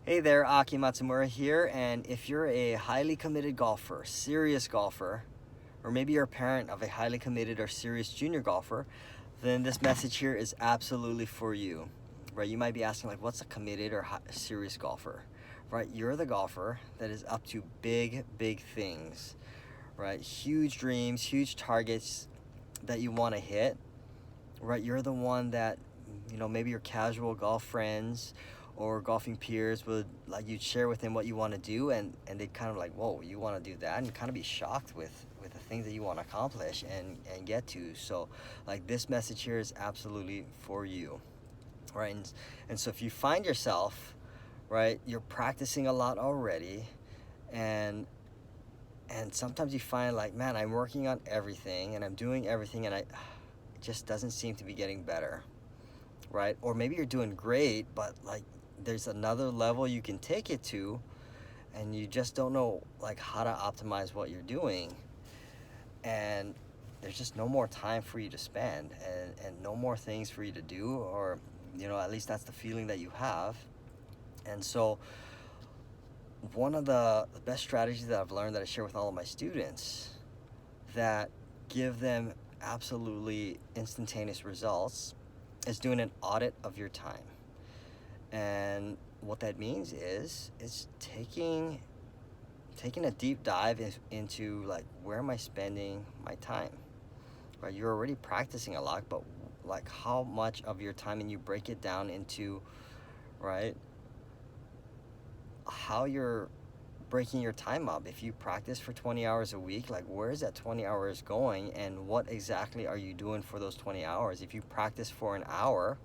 Hey there, Aki Matsumura here, and if you're a highly committed golfer, serious golfer, or maybe you're a parent of a highly committed or serious junior golfer, then this message here is absolutely for you. Right? You might be asking, like, what's a committed or serious golfer? Right? You're the golfer that is up to big, big things, right? Huge dreams, huge targets that you want to hit, right? You're the one that, maybe your casual golf friends or golfing peers would, like, you'd share with them what you want to do, and they'd kind of like, whoa, you want to do that, and kind of be shocked with the things that you want to accomplish and get to. So, like, this message here is absolutely for you, right? And so if you find yourself, right, you're practicing a lot already, and sometimes you find, like, man, I'm working on everything and I'm doing everything, and it just doesn't seem to be getting better, right? Or maybe you're doing great, but, like, there's another level you can take it to, and you just don't know, like, how to optimize what you're doing, and there's just no more time for you to spend, and no more things for you to do, or at least that's the feeling that you have. And so one of the best strategies that I've learned, that I share with all of my students, that give them absolutely instantaneous results, is doing an audit of your time. And what that means is taking a deep dive into, like, where am I spending my time, right? You're already practicing a lot, but, like, how much of your time, and you break it down into, right, how you're breaking your time up. If you practice for 20 hours a week, like, where is that 20 hours going, and what exactly are you doing for those 20 hours? If you practice for an hour,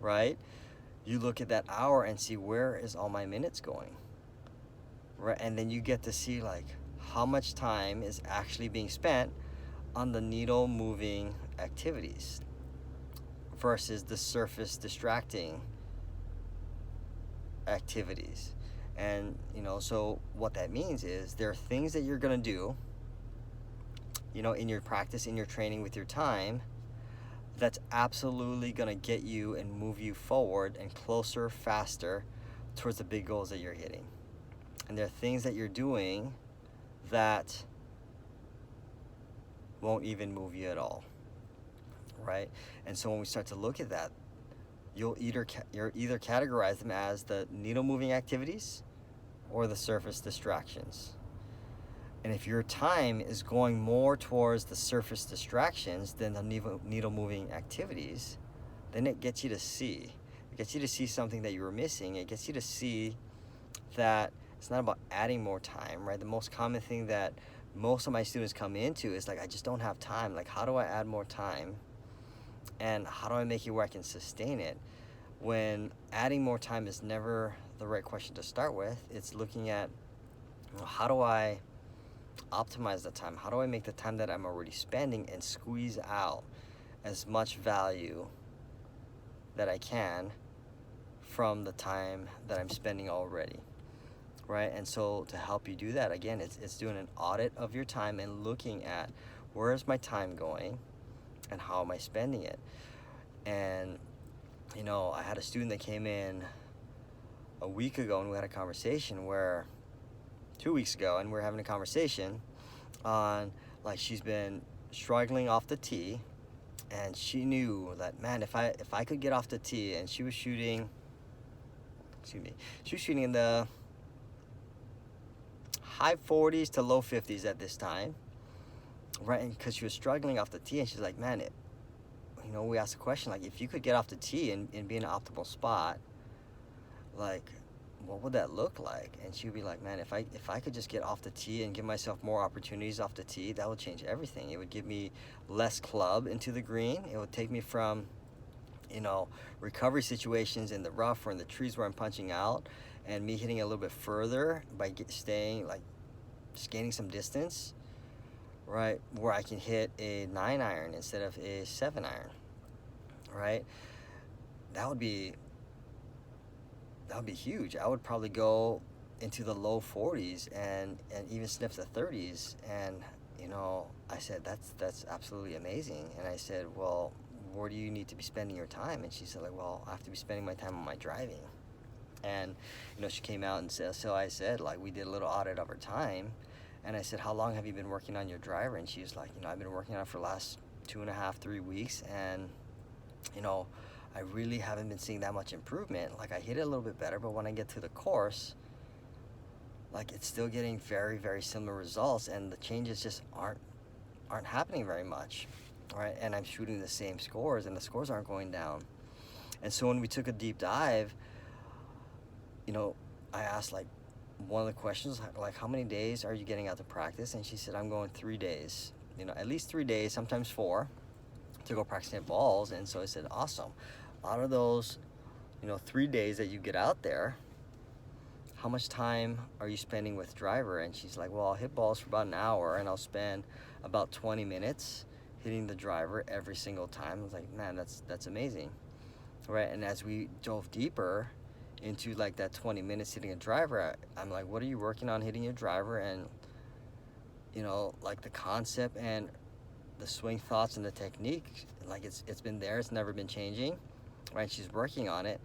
right, you look at that hour and see, where is all my minutes going, right? And then you get to see, like, how much time is actually being spent on the needle moving activities versus the surface distracting activities. And so what that means is, there are things that you're going to do, in your practice, in your training, with your time, that's absolutely going to get you and move you forward and closer, faster towards the big goals that you're hitting. And there are things that you're doing that won't even move you at all, right? And so when we start to look at that, you're either categorize them as the needle moving activities or the surface distractions. And if your time is going more towards the surface distractions than the needle moving activities, then it gets you to see. It gets you to see something that you were missing. It gets you to see that it's not about adding more time, right? The most common thing that most of my students come into is, like, I just don't have time. Like, how do I add more time? And how do I make it where I can sustain it? When adding more time is never the right question to start with. It's looking at, how do I optimize the time? How do I make the time that I'm already spending and squeeze out as much value that I can from the time that I'm spending already, right? And so to help you do that, again, it's doing an audit of your time and looking at, where is my time going and how am I spending it? And I had a student that came in a week ago, and we had a conversation, where 2 weeks ago, and we were having a conversation on, like, she's been struggling off the tee, and she knew that, man, if I could get off the tee, and she was shooting in the high 40s to low 50s at this time, right? And because she was struggling off the tee, and she's like, man, we asked the question, like, if you could get off the tee and be in an optimal spot, like, what would that look like? And she would be like, man, if I could just get off the tee and give myself more opportunities off the tee, that would change everything. It would give me less club into the green. It would take me from, recovery situations in the rough or in the trees where I'm punching out, and me hitting a little bit further by staying, like, just gaining some distance, right, where I can hit a 9-iron instead of a 7-iron, right? That would be huge. I would probably go into the low 40s and even sniff the 30s. And I said, that's absolutely amazing. And I said, well, where do you need to be spending your time? And she said, like, well, I have to be spending my time on my driving. And she came out and said, so I said, like, we did a little audit of her time, and I said, how long have you been working on your driver? And she was like, I've been working on it for the last 2.5, 3 weeks, and I really haven't been seeing that much improvement. Like, I hit it a little bit better, but when I get to the course, like, it's still getting very, very similar results, and the changes just aren't happening very much, right? And I'm shooting the same scores, and the scores aren't going down. And so when we took a deep dive, I asked, like, one of the questions, like, how many days are you getting out to practice? And she said, I'm going 3 days, at least 3 days, sometimes 4, to go practice hit balls. And so I said, awesome. Out of those, 3 days that you get out there, how much time are you spending with driver? And she's like, well, I'll hit balls for about an hour, and I'll spend about 20 minutes hitting the driver every single time. I was like, man, that's amazing, right? And as we dove deeper into, like, that 20 minutes hitting a driver, I'm like, what are you working on hitting your driver? And like, the concept and the swing thoughts and the technique, like, it's been there, it's never been changing, right? She's working on it,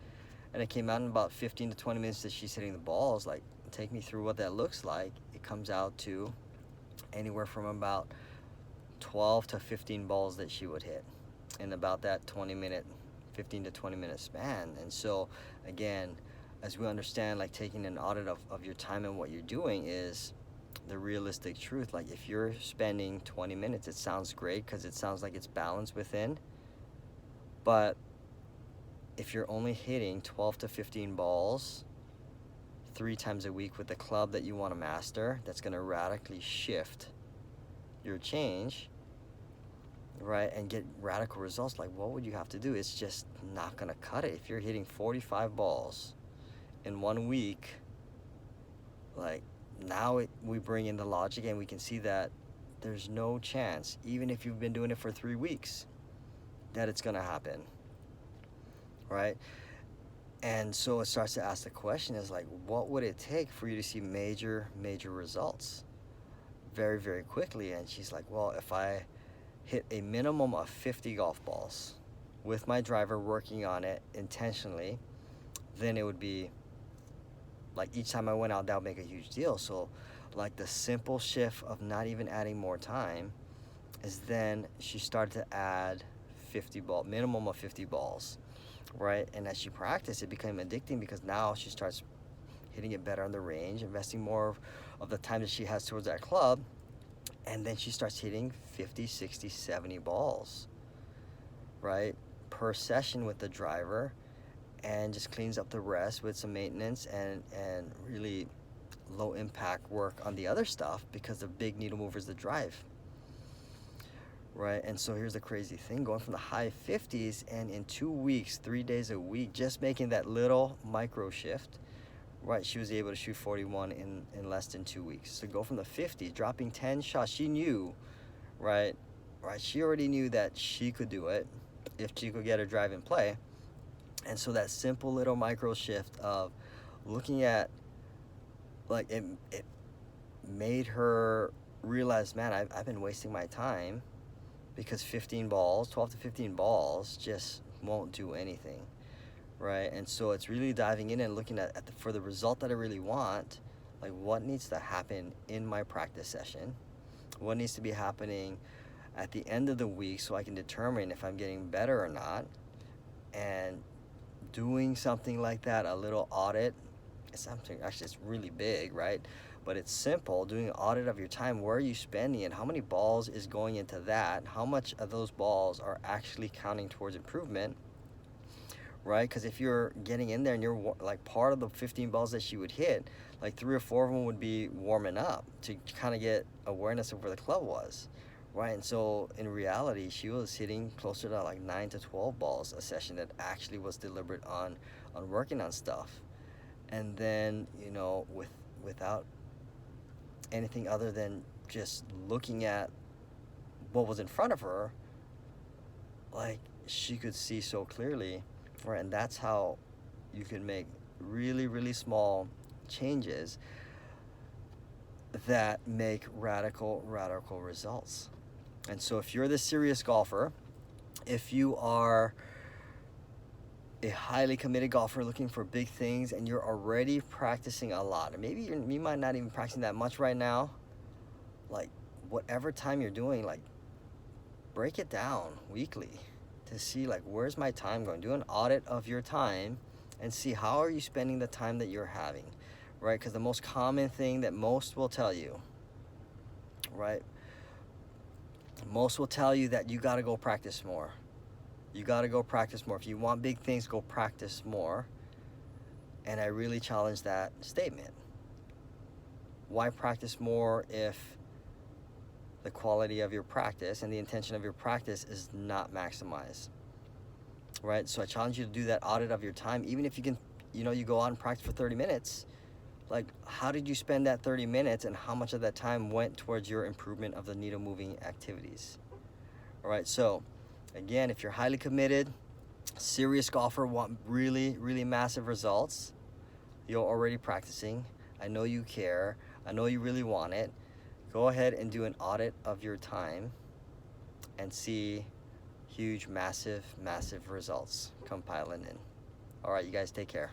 and it came out in about 15 to 20 minutes that she's hitting the balls. Like, take me through what that looks like. It comes out to anywhere from about 12 to 15 balls that she would hit in about that 15 to 20 minute span. And so, again, as we understand, like, taking an audit of your time and what you're doing is the realistic truth. Like, if you're spending 20 minutes, it sounds great because it sounds like it's balanced within, but if you're only hitting 12 to 15 balls 3 times a week with the club that you want to master, that's going to radically shift your change, right, and get radical results. Like, what would you have to do? It's just not going to cut it. If you're hitting 45 balls in 1 week, like, now we bring in the logic, and we can see that there's no chance, even if you've been doing it for 3 weeks, that it's going to happen, right? And so it starts to ask the question is, like, what would it take for you to see major results very, very quickly? And she's like, well, if I hit a minimum of 50 golf balls with my driver, working on it intentionally, then it would be like, each time I went out, that would make a huge deal. So, like, the simple shift of not even adding more time is then she started to add minimum of 50 balls, right? And as she practiced, it became addicting, because now she starts hitting it better on the range, investing more of the time that she has towards that club, and then she starts hitting 50, 60, 70 balls, right, per session with the driver, and just cleans up the rest with some maintenance and really low impact work on the other stuff, because the big needle mover is the drive, right? And so here's the crazy thing, going from the high 50s, and in 2 weeks, 3 days a week, just making that little micro shift, right, she was able to shoot 41 in less than 2 weeks. So go from the 50s, dropping 10 shots. She knew, right, she already knew that she could do it if she could get her drive in play. And so that simple little micro shift of looking at, like, it made her realize, man, I've been wasting my time, because 12 to 15 balls just won't do anything, right? And so it's really diving in and looking at for the result that I really want, like, what needs to happen in my practice session, what needs to be happening at the end of the week, so I can determine if I'm getting better or not. And doing something like that, a little audit, it's really big, right? But it's simple. Doing an audit of your time. Where are you spending it? How many balls is going into that? How much of those balls are actually counting towards improvement, right? Because if you're getting in there and you're, like, part of the 15 balls that she would hit, like, 3 or 4 of them would be warming up to kind of get awareness of where the club was, right? And so in reality, she was hitting closer to, like, 9 to 12 balls a session that actually was deliberate on working on stuff. And then, without anything other than just looking at what was in front of her, like, she could see so clearly, right? And that's how you can make really, really small changes that make radical results. And so if you're the serious golfer, if you are a highly committed golfer looking for big things and you're already practicing a lot, and maybe you might not even practicing that much right now, like whatever time you're doing, like break it down weekly to see like where's my time going. Do an audit of your time and see how are you spending the time that you're having, right? Because the most common thing that most will tell you, right? Most will tell you that you got to go practice more. You got to go practice more. If you want big things, go practice more. And I really challenge that statement. Why practice more if the quality of your practice and the intention of your practice is not maximized, right? So I challenge you to do that audit of your time. Even if you can, you go out and practice for 30 minutes, like how did you spend that 30 minutes and how much of that time went towards your improvement of the needle moving activities? All right, so again, if you're highly committed, serious golfer, want really, really massive results, you're already practicing, I know you care, I know you really want it, go ahead and do an audit of your time and see huge, massive, massive results come piling in. All right, you guys take care.